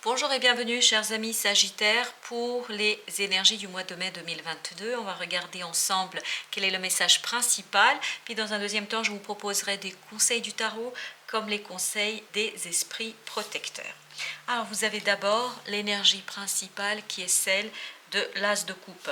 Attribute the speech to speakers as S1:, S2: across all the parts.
S1: Bonjour et bienvenue chers amis Sagittaires pour les énergies du mois de mai 2022. On va regarder ensemble quel est le message principal. Puis dans un deuxième temps, je vous proposerai des conseils du tarot comme les conseils des esprits protecteurs. Alors vous avez d'abord l'énergie principale qui est celle de l'As de coupe.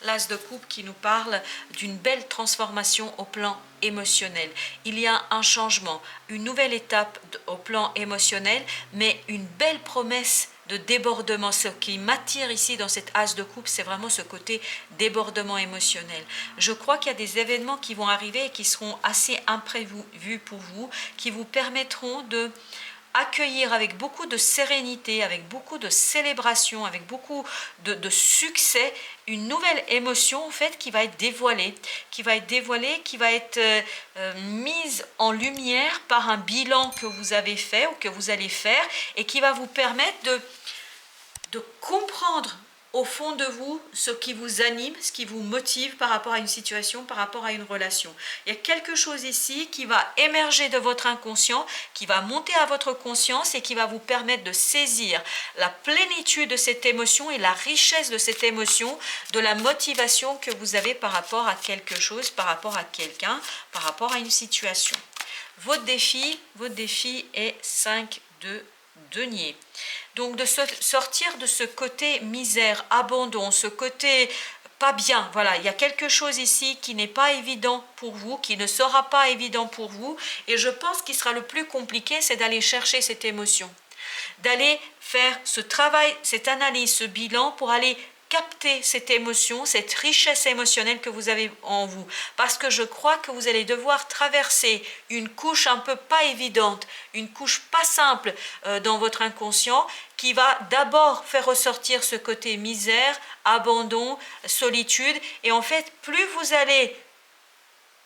S1: L'As de coupe qui nous parle d'une belle transformation au plan émotionnel. Il y a un changement, une nouvelle étape au plan émotionnel, mais une belle promesse de débordement. Ce qui m'attire ici dans cette As de coupe, c'est vraiment ce côté débordement émotionnel. Je crois qu'il y a des événements qui vont arriver et qui seront assez imprévus pour vous, qui vous permettront de accueillir avec beaucoup de sérénité, avec beaucoup de célébration, avec beaucoup de succès, une nouvelle émotion en fait qui va être dévoilée, qui va être mise en lumière par un bilan que vous avez fait ou que vous allez faire et qui va vous permettre de comprendre au fond de vous ce qui vous anime, ce qui vous motive par rapport à une situation, par rapport à une relation. Il y a quelque chose ici qui va émerger de votre inconscient, qui va monter à votre conscience et qui va vous permettre de saisir la plénitude de cette émotion et la richesse de cette émotion, de la motivation que vous avez par rapport à quelque chose, par rapport à quelqu'un, par rapport à une situation. Votre défi est 5 de denier. Donc de sortir de ce côté misère, abandon, ce côté pas bien. Voilà, il y a quelque chose ici qui n'est pas évident pour vous, qui ne sera pas évident pour vous. Et je pense qu'il sera le plus compliqué, c'est d'aller chercher cette émotion. D'aller faire ce travail, cette analyse, ce bilan pour aller capter cette émotion, cette richesse émotionnelle que vous avez en vous. Parce que je crois que vous allez devoir traverser une couche un peu pas évidente, une couche pas simple dans votre inconscient qui va d'abord faire ressortir ce côté misère, abandon, solitude. Et en fait, plus vous allez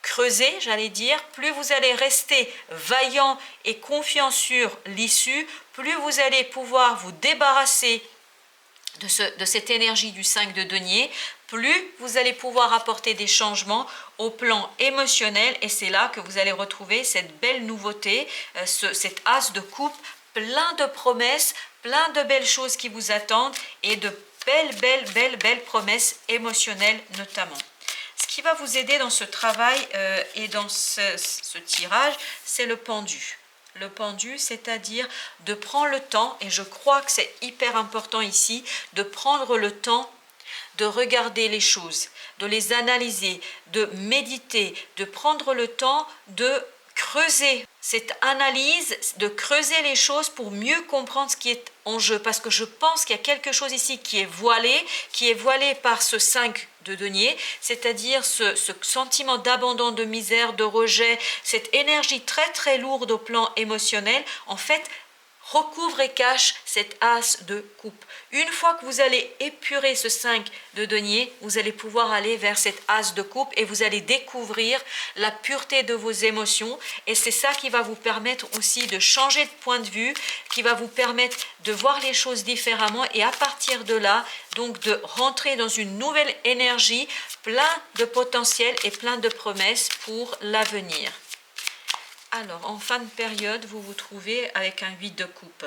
S1: creuser, j'allais dire, plus vous allez rester vaillant et confiant sur l'issue, plus vous allez pouvoir vous débarrasser de cette énergie du 5 de denier, plus vous allez pouvoir apporter des changements au plan émotionnel et c'est là que vous allez retrouver cette belle nouveauté, cet as de coupe, plein de promesses, plein de belles choses qui vous attendent et de belles promesses émotionnelles notamment. Ce qui va vous aider dans ce travail et dans ce tirage, c'est le pendu. Le pendu, c'est-à-dire de prendre le temps, et je crois que c'est hyper important ici, de prendre le temps de regarder les choses, de les analyser, de méditer, de prendre le temps de creuser cette analyse, de creuser les choses pour mieux comprendre ce qui est en jeu. Parce que je pense qu'il y a quelque chose ici qui est voilé par ce 5 de denier, c'est-à-dire ce sentiment d'abandon, de misère, de rejet, cette énergie très lourde au plan émotionnel, en fait, recouvre et cache cet as de coupe. Une fois que vous allez épurer ce 5 de denier, vous allez pouvoir aller vers cet as de coupe et vous allez découvrir la pureté de vos émotions. Et c'est ça qui va vous permettre aussi de changer de point de vue, qui va vous permettre de voir les choses différemment et à partir de là, donc de rentrer dans une nouvelle énergie, plein de potentiel et plein de promesses pour l'avenir. Alors, en fin de période, vous vous trouvez avec un 8 de coupe.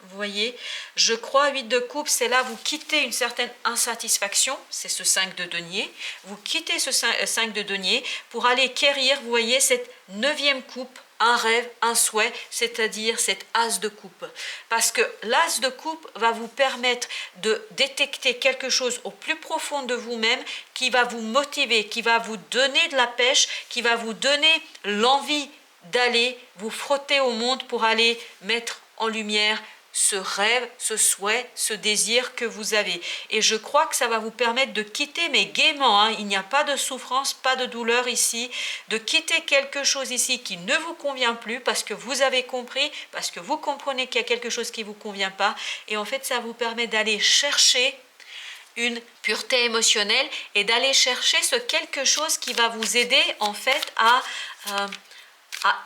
S1: Vous voyez, je crois 8 de coupe, c'est là, vous quittez une certaine insatisfaction, c'est ce 5 de denier. Vous quittez ce 5 de denier pour aller quérir, vous voyez, cette 9e coupe, un rêve, un souhait, c'est-à-dire cette as de coupe. Parce que l'as de coupe va vous permettre de détecter quelque chose au plus profond de vous-même qui va vous motiver, qui va vous donner de la pêche, qui va vous donner l'envie d'aller vous frotter au monde pour aller mettre en lumière ce rêve, ce souhait, ce désir que vous avez. Et je crois que ça va vous permettre de quitter, mais gaiement, il n'y a pas de souffrance, pas de douleur ici, de quitter quelque chose ici qui ne vous convient plus parce que vous avez compris, parce que vous comprenez qu'il y a quelque chose qui ne vous convient pas. Et en fait, ça vous permet d'aller chercher une pureté émotionnelle et d'aller chercher ce quelque chose qui va vous aider en fait à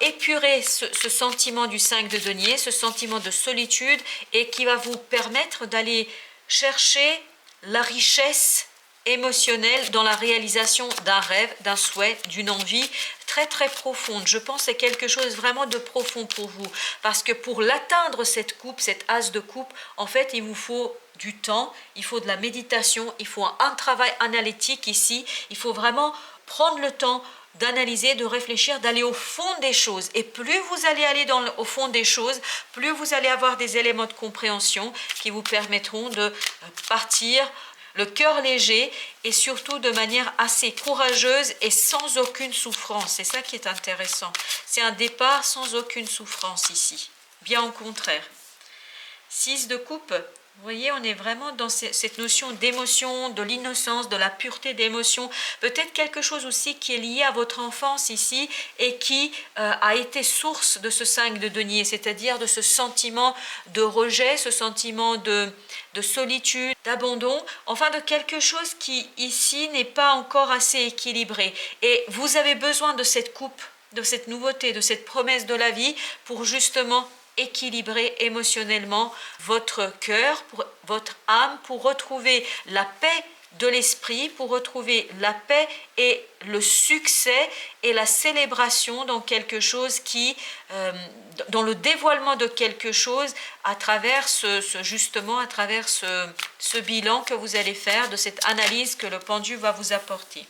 S1: épurer ce sentiment du 5 de denier, ce sentiment de solitude et qui va vous permettre d'aller chercher la richesse émotionnel dans la réalisation d'un rêve, d'un souhait, d'une envie très très profonde. Je pense que c'est quelque chose vraiment de profond pour vous, parce que pour l'atteindre, cette coupe, cette as de coupe, en fait il vous faut du temps, il faut de la méditation, il faut un travail analytique ici, il faut vraiment prendre le temps d'analyser, de réfléchir, d'aller au fond des choses. Et plus vous allez aller au fond des choses, plus vous allez avoir des éléments de compréhension qui vous permettront de partir le cœur léger et surtout de manière assez courageuse et sans aucune souffrance. C'est ça qui est intéressant. C'est un départ sans aucune souffrance ici. Bien au contraire. 6 de coupe. Vous voyez, on est vraiment dans cette notion d'émotion, de l'innocence, de la pureté d'émotion. Peut-être quelque chose aussi qui est lié à votre enfance ici et qui a été source de ce 5 de denier, c'est-à-dire de ce sentiment de rejet, ce sentiment de solitude, d'abandon, enfin de quelque chose qui ici n'est pas encore assez équilibré. Et vous avez besoin de cette coupe, de cette nouveauté, de cette promesse de la vie pour justement équilibrer émotionnellement votre cœur, votre âme, pour retrouver la paix de l'esprit, pour retrouver la paix et le succès et la célébration dans quelque chose qui, dans le dévoilement de quelque chose à travers justement à travers ce bilan que vous allez faire, de cette analyse que le pendu va vous apporter.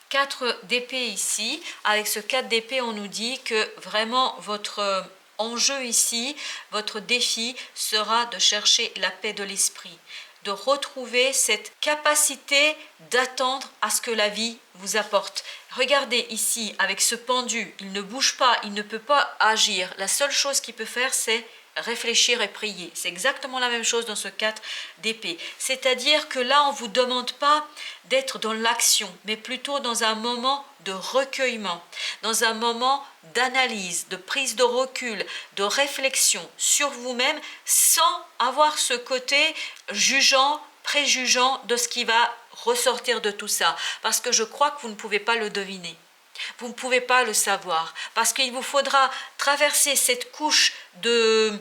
S1: 4 d'épée ici. Avec ce 4 d'épée, on nous dit que vraiment votre enjeu ici, votre défi sera de chercher la paix de l'esprit, de retrouver cette capacité d'attendre à ce que la vie vous apporte. Regardez ici, avec ce pendu, il ne bouge pas, il ne peut pas agir. La seule chose qu'il peut faire, c'est réfléchir et prier. C'est exactement la même chose dans ce 4 d'épée. C'est-à-dire que là, on ne vous demande pas d'être dans l'action, mais plutôt dans un moment de recueillement, dans un moment d'analyse, de prise de recul, de réflexion sur vous-même, sans avoir ce côté jugeant, préjugeant de ce qui va ressortir de tout ça. Parce que je crois que vous ne pouvez pas le deviner. Vous ne pouvez pas le savoir, parce qu'il vous faudra traverser cette couche de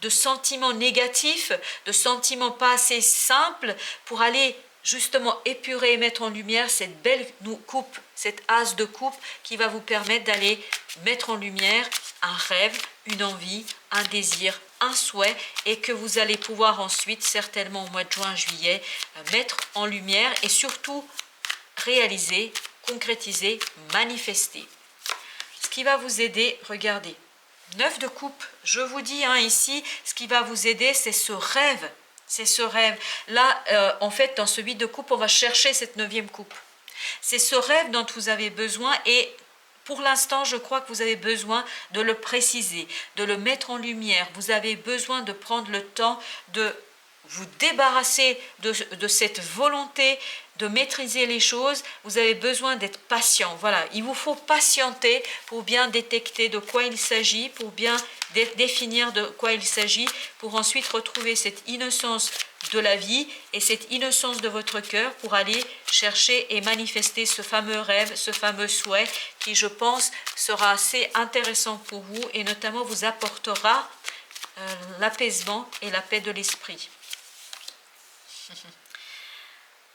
S1: sentiments négatifs, de sentiments pas assez simples, pour aller justement épurer et mettre en lumière cette belle coupe, cette as de coupe qui va vous permettre d'aller mettre en lumière un rêve, une envie, un désir, un souhait, et que vous allez pouvoir ensuite, certainement au mois de juin, juillet, mettre en lumière et surtout réaliser, concrétiser, manifester. Ce qui va vous aider, regardez, 9 de coupe, je vous dis ici, ce qui va vous aider, c'est ce rêve. C'est ce rêve. Là, en fait, dans ce 8 de coupe, on va chercher cette 9e coupe. C'est ce rêve dont vous avez besoin, et pour l'instant, je crois que vous avez besoin de le préciser, de le mettre en lumière. Vous avez besoin de prendre le temps de vous débarrasser de cette volonté de maîtriser les choses. Vous avez besoin d'être patient. Voilà, il vous faut patienter pour bien détecter de quoi il s'agit, pour bien définir de quoi il s'agit, pour ensuite retrouver cette innocence de la vie et cette innocence de votre cœur pour aller chercher et manifester ce fameux rêve, ce fameux souhait qui, je pense, sera assez intéressant pour vous et notamment vous apportera l'apaisement et la paix de l'esprit.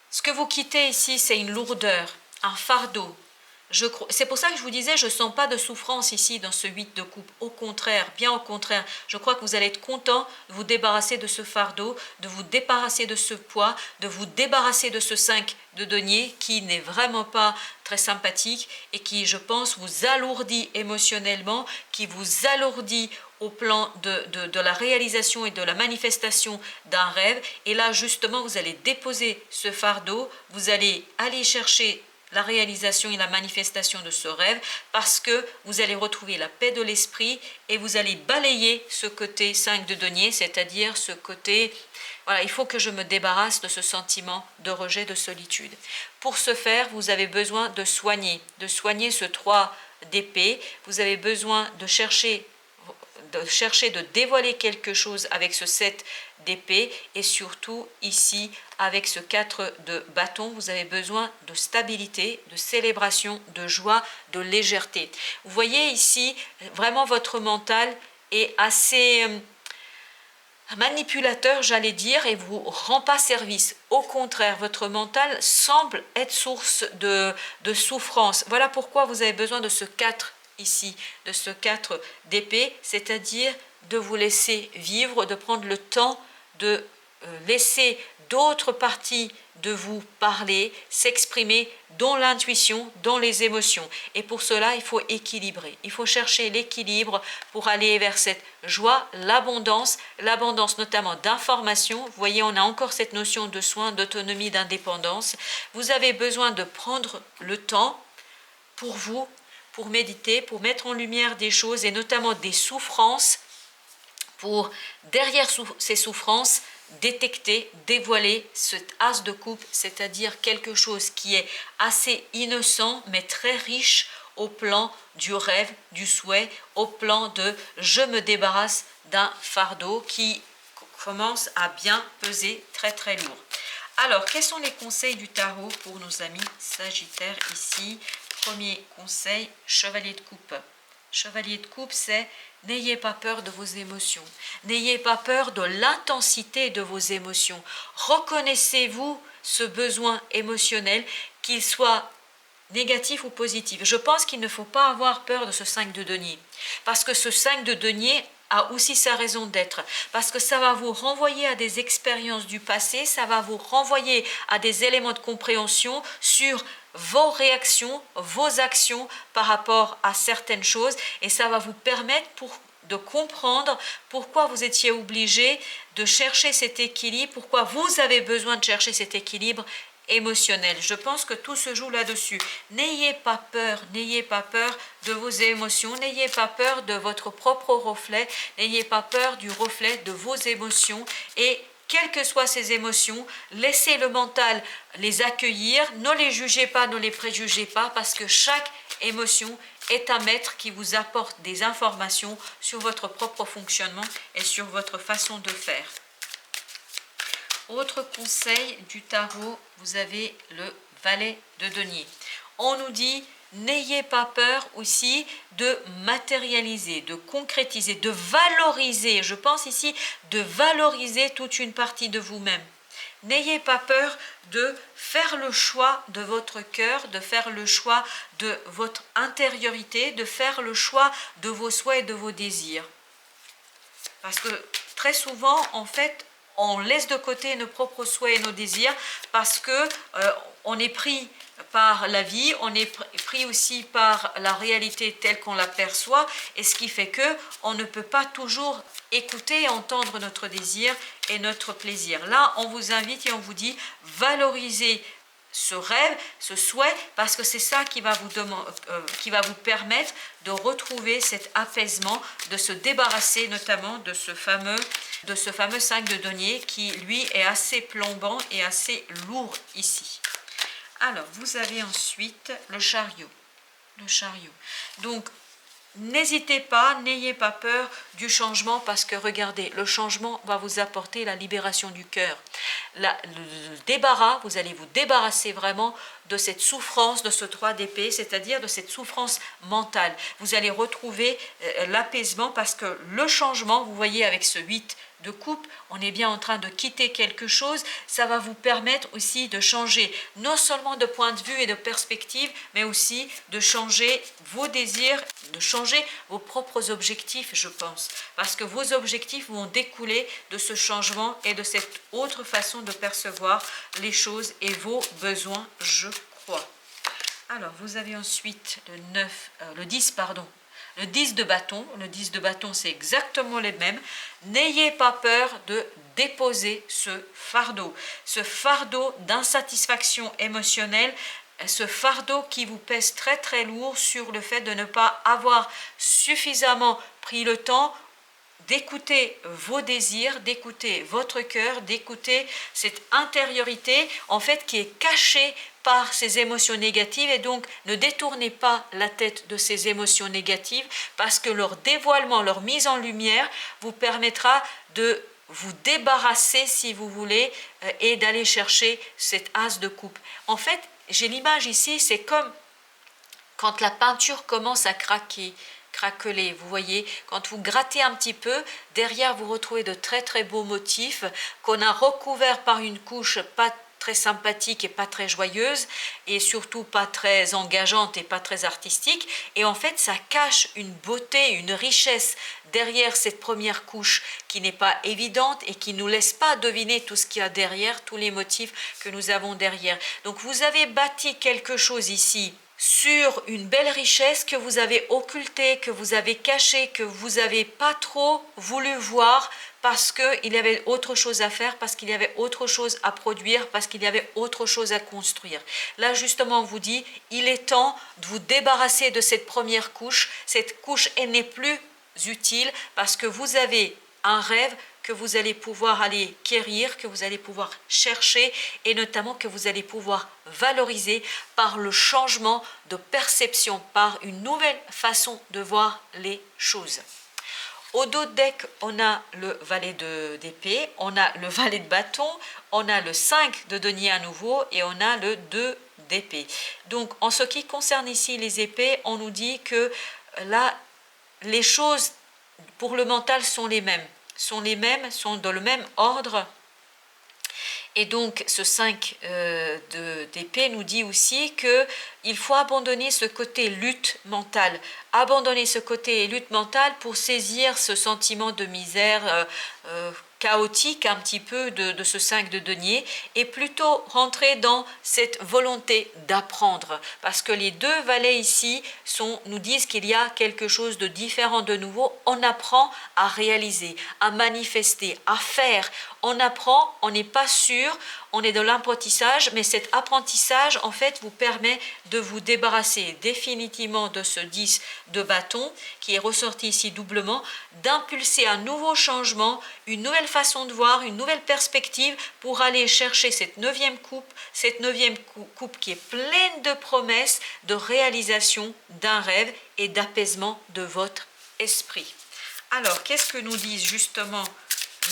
S1: Ce que vous quittez ici, c'est une lourdeur, un fardeau. C'est pour ça que je vous disais, je ne sens pas de souffrance ici dans ce 8 de coupe. Au contraire, bien au contraire, je crois que vous allez être content de vous débarrasser de ce fardeau, de vous débarrasser de ce poids, de vous débarrasser de ce 5 de denier qui n'est vraiment pas très sympathique et qui, je pense, vous alourdit émotionnellement, qui vous alourdit au plan de la réalisation et de la manifestation d'un rêve. Et là, justement, vous allez déposer ce fardeau, vous allez aller chercher la réalisation et la manifestation de ce rêve, parce que vous allez retrouver la paix de l'esprit et vous allez balayer ce côté 5 de denier, c'est-à-dire ce côté, voilà, il faut que je me débarrasse de ce sentiment de rejet, de solitude. Pour ce faire, vous avez besoin de soigner ce 3 d'épée, vous avez besoin de chercher de dévoiler quelque chose avec ce 7 d'épée, et surtout ici avec ce 4 de bâton, vous avez besoin de stabilité, de célébration, de joie, de légèreté. Vous voyez ici, vraiment votre mental est assez manipulateur, j'allais dire, et vous rend pas service. Au contraire, votre mental semble être source de souffrance. Voilà pourquoi vous avez besoin de ce 4 ici, de ce 4 d'épée, c'est-à-dire de vous laisser vivre, de prendre le temps de laisser d'autres parties de vous parler, s'exprimer, dont l'intuition, dont les émotions. Et pour cela, il faut équilibrer. Il faut chercher l'équilibre pour aller vers cette joie, l'abondance notamment d'information. Vous voyez, on a encore cette notion de soin, d'autonomie, d'indépendance. Vous avez besoin de prendre le temps pour vous, pour méditer, pour mettre en lumière des choses et notamment des souffrances, pour derrière ces souffrances détecter, dévoiler cet as de coupe, c'est-à-dire quelque chose qui est assez innocent mais très riche au plan du rêve, du souhait, au plan de je me débarrasse d'un fardeau qui commence à bien peser très très lourd. Alors, quels sont les conseils du tarot pour nos amis Sagittaires ici? Premier conseil, chevalier de coupe. Chevalier de coupe, c'est n'ayez pas peur de vos émotions. N'ayez pas peur de l'intensité de vos émotions. Reconnaissez-vous ce besoin émotionnel, qu'il soit négatif ou positif. Je pense qu'il ne faut pas avoir peur de ce 5 de denier. Parce que ce 5 de denier a aussi sa raison d'être. Parce que ça va vous renvoyer à des expériences du passé, ça va vous renvoyer à des éléments de compréhension sur vos réactions, vos actions par rapport à certaines choses, et ça va vous permettre de comprendre pourquoi vous étiez obligé de chercher cet équilibre, pourquoi vous avez besoin de chercher cet équilibre émotionnel. Je pense que tout se joue là-dessus. N'ayez pas peur de vos émotions, n'ayez pas peur de votre propre reflet, n'ayez pas peur du reflet de vos émotions, et quelles que soient ces émotions, laissez le mental les accueillir, ne les jugez pas, ne les préjugez pas, parce que chaque émotion est un maître qui vous apporte des informations sur votre propre fonctionnement et sur votre façon de faire. Autre conseil du tarot, vous avez le valet de denier. On nous dit, n'ayez pas peur aussi de matérialiser, de concrétiser, de valoriser. Je pense ici de valoriser toute une partie de vous-même. N'ayez pas peur de faire le choix de votre cœur, de faire le choix de votre intériorité, de faire le choix de vos souhaits et de vos désirs. Parce que très souvent, en fait, on laisse de côté nos propres souhaits et nos désirs parce que on est pris par la vie, on est pris aussi par la réalité telle qu'on l'aperçoit, et ce qui fait que on ne peut pas toujours écouter et entendre notre désir et notre plaisir. Là, on vous invite et on vous dit, valorisez ce rêve, ce souhait, parce que c'est ça qui va vous permettre de retrouver cet apaisement, de se débarrasser notamment de ce fameux 5 de denier qui, lui, est assez plombant et assez lourd ici. Alors, vous avez ensuite le chariot. Le chariot. Donc, n'hésitez pas, n'ayez pas peur du changement, parce que regardez, le changement va vous apporter la libération du cœur. Le débarras, vous allez vous débarrasser vraiment de cette souffrance, de ce 3 d'épée, c'est-à-dire de cette souffrance mentale. Vous allez retrouver l'apaisement, parce que le changement, vous voyez avec ce 8 de coupe, on est bien en train de quitter quelque chose. Ça va vous permettre aussi de changer non seulement de point de vue et de perspective, mais aussi de changer vos désirs, de changer vos propres objectifs, je pense, parce que vos objectifs vont découler de ce changement et de cette autre façon de percevoir les choses et vos besoins, je crois. Alors, vous avez ensuite le 10, pardon. Le 10 de bâton, c'est exactement les mêmes. N'ayez pas peur de déposer ce fardeau d'insatisfaction émotionnelle, ce fardeau qui vous pèse très très lourd sur le fait de ne pas avoir suffisamment pris le temps d'écouter vos désirs, d'écouter votre cœur, d'écouter cette intériorité en fait qui est cachée par ces émotions négatives, et donc ne détournez pas la tête de ces émotions négatives, parce que leur dévoilement, leur mise en lumière vous permettra de vous débarrasser, si vous voulez, et d'aller chercher cet as de coupe. En fait, j'ai l'image ici, c'est comme quand la peinture commence à craquer, craquelé. Vous voyez, quand vous grattez un petit peu, derrière vous retrouvez de très très beaux motifs qu'on a recouverts par une couche pas très sympathique et pas très joyeuse et surtout pas très engageante et pas très artistique, et en fait ça cache une beauté, une richesse derrière cette première couche qui n'est pas évidente et qui nous laisse pas deviner tout ce qu'il y a derrière, tous les motifs que nous avons derrière. Donc vous avez bâti quelque chose ici sur une belle richesse que vous avez occultée, que vous avez cachée, que vous n'avez pas trop voulu voir parce qu'il y avait autre chose à faire, parce qu'il y avait autre chose à produire, parce qu'il y avait autre chose à construire. Là, justement, on vous dit, il est temps de vous débarrasser de cette première couche. Cette couche, elle n'est plus utile parce que vous avez un rêve que vous allez pouvoir aller quérir, que vous allez pouvoir chercher et notamment que vous allez pouvoir valoriser par le changement de perception, par une nouvelle façon de voir les choses. Au dos de deck, on a le valet d'épée, on a le valet de bâton, on a le 5 de denier à nouveau et on a le 2 d'épée. Donc en ce qui concerne ici les épées, on nous dit que là, les choses pour le mental sont les mêmes, sont dans le même ordre. Et donc ce 5 d'épée nous dit aussi qu'il faut abandonner ce côté lutte mentale, abandonner ce côté lutte mentale pour saisir ce sentiment de misère chaotique un petit peu de ce 5 de denier et plutôt rentrer dans cette volonté d'apprendre, parce que les deux valets ici nous disent qu'il y a quelque chose de différent, de nouveau. On apprend à réaliser, à manifester, à faire. On apprend, on n'est pas sûr, on est dans l'apprentissage, mais cet apprentissage en fait vous permet de vous débarrasser définitivement de ce 10 de bâton qui est ressorti ici doublement, d'impulser un nouveau changement, une nouvelle façon de voir, une nouvelle perspective pour aller chercher cette 9e coupe qui est pleine de promesses, de réalisation d'un rêve et d'apaisement de votre esprit. Alors, qu'est-ce que nous disent justement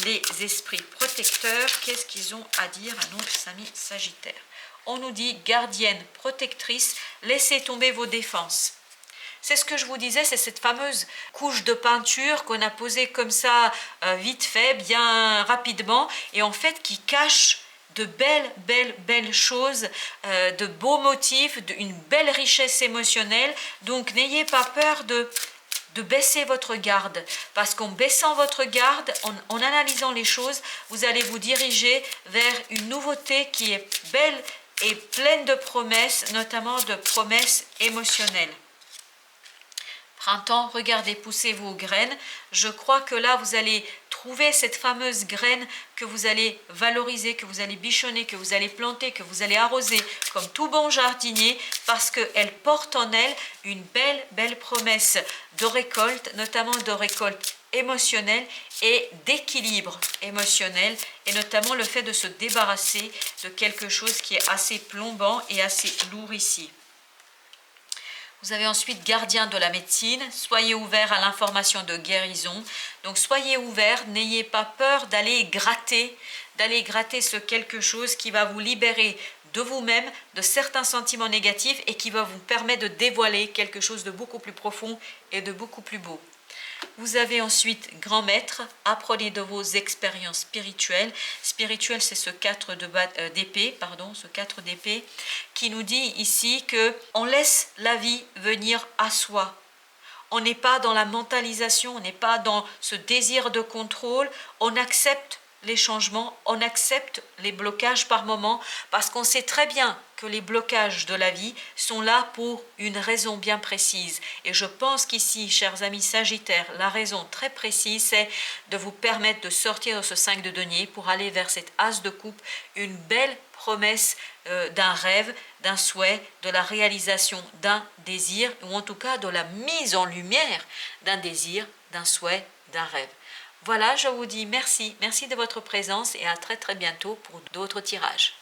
S1: les esprits protecteurs? Qu'est-ce qu'ils ont à dire à nos amis Sagittaires? On nous dit gardienne, protectrice, laissez tomber vos défenses. C'est ce que je vous disais, c'est cette fameuse couche de peinture qu'on a posée comme ça, vite fait, bien rapidement, et en fait qui cache de belles choses, de beaux motifs, une belle richesse émotionnelle. Donc n'ayez pas peur de baisser votre garde, parce qu'en baissant votre garde, en analysant les choses, vous allez vous diriger vers une nouveauté qui est belle et pleine de promesses, notamment de promesses émotionnelles. Printemps, regardez pousser vos graines. Je crois que là, vous allez trouver cette fameuse graine que vous allez valoriser, que vous allez bichonner, que vous allez planter, que vous allez arroser comme tout bon jardinier, parce qu'elle porte en elle une belle promesse de récolte, notamment de récolte émotionnelle et d'équilibre émotionnel, et notamment le fait de se débarrasser de quelque chose qui est assez plombant et assez lourd ici. Vous avez ensuite gardien de la médecine, soyez ouvert à l'information de guérison. Donc soyez ouvert, n'ayez pas peur d'aller gratter ce quelque chose qui va vous libérer de vous-même, de certains sentiments négatifs et qui va vous permettre de dévoiler quelque chose de beaucoup plus profond et de beaucoup plus beau. Vous avez ensuite grand maître, apprenez de vos expériences spirituelles. Spirituel, c'est ce 4 d'épée, ce 4 d'épée, qui nous dit ici qu'on laisse la vie venir à soi. On n'est pas dans la mentalisation, on n'est pas dans ce désir de contrôle, on accepte les changements, on accepte les blocages par moment, parce qu'on sait très bien que les blocages de la vie sont là pour une raison bien précise. Et je pense qu'ici, chers amis Sagittaires, la raison très précise, c'est de vous permettre de sortir de ce 5 de denier pour aller vers cet as de coupe, une belle promesse d'un rêve, d'un souhait, de la réalisation d'un désir, ou en tout cas de la mise en lumière d'un désir, d'un souhait, d'un rêve. Voilà, je vous dis merci de votre présence et à très bientôt pour d'autres tirages.